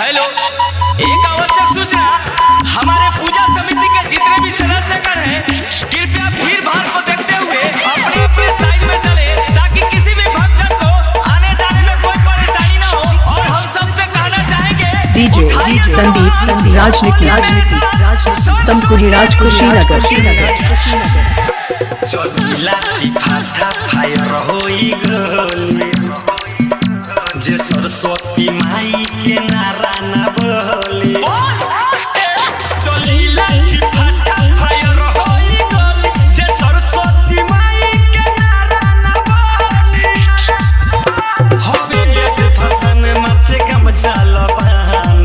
Hello, एक आवश्यक सूचना। हमारे पूजा समिति के जितने भी सदस्यगण हैं, कृपया भीड़ भाड़ को देखते हुए अपने अपने साइड में चले, ताकि किसी भी भक्तजन को आने जाने में कोई परेशानी ना हो। और हम सबसे कहना चाहेंगे, डीजे संदीप राजनीति तमकुही राज कुशीनगर। चलिला फाटा फायर होई गोली, जे सरस्वती माई के नारा न बोली। चलिला फाटा फायर होई गोली, जे सरस्वती माई के नारा न बोली। होवे एक फसन माथे गमछा लबान,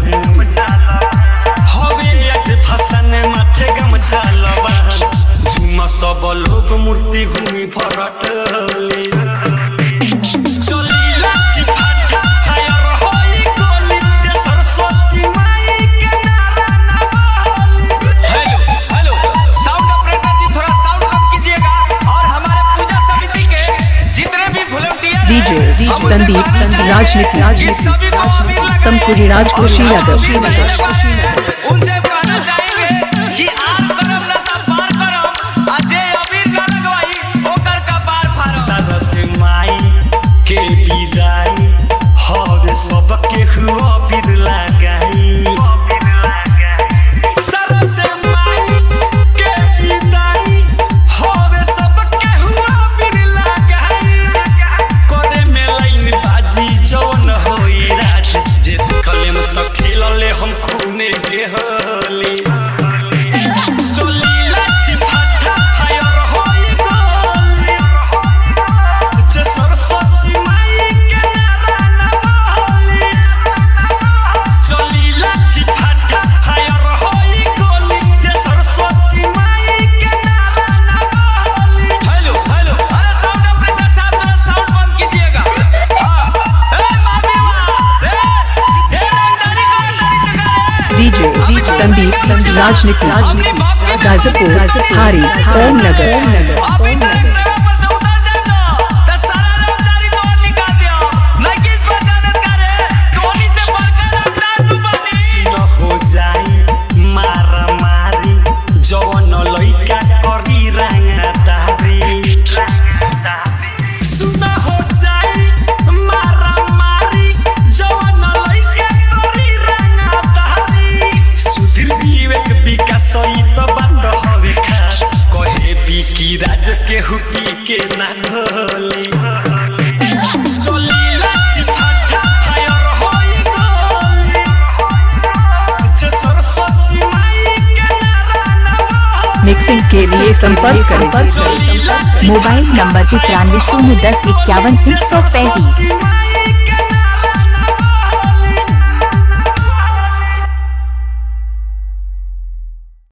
होवे एक फसन माथे गमछा लबान। झुमा सब लोग मूर्ति घूमी फरटली। डीजे संदीप राजनीति तमकुही राज कुशीनगर। उनसे कहना चाहेंगे कि आप करम ना ता पार करम, अजय अबीर का लगवाई ओकर का पार फार। सरस्वती माई के विदाई हवे सबके हुआ बिद लगाई। सरस्वती माई के विदाई हवे सबके हुआ बिद लगाई। कोरे में लाइन बाजी जौन होई राज, जे कलम त खेलले हम खूने के होली। चलिला फाटा फायर होई गोली, जे सरस्वती माई के नारा न बोली। चलिला फाटा फायर होई गोली, जे सरस्वती माई के नारा न बोली। हेलो हेलो, अरे साउंड ऑपरेटर साहब थोड़ा साउंड बंद कीजिएगा। हां, ए मामी वाह, ए रंगदारी को रंगदारी तक। डीजे संदीप राजनीति गाजीपुर हारी ओम नगर। राज के हुकी के ना ढोली। चलिला फाटा फायर होई गोली, जे सरस्वती माई के नारा न बोली। मिक्सिंग के लिए संपर्क करें मोबाइल नंबर 95 010 51 335।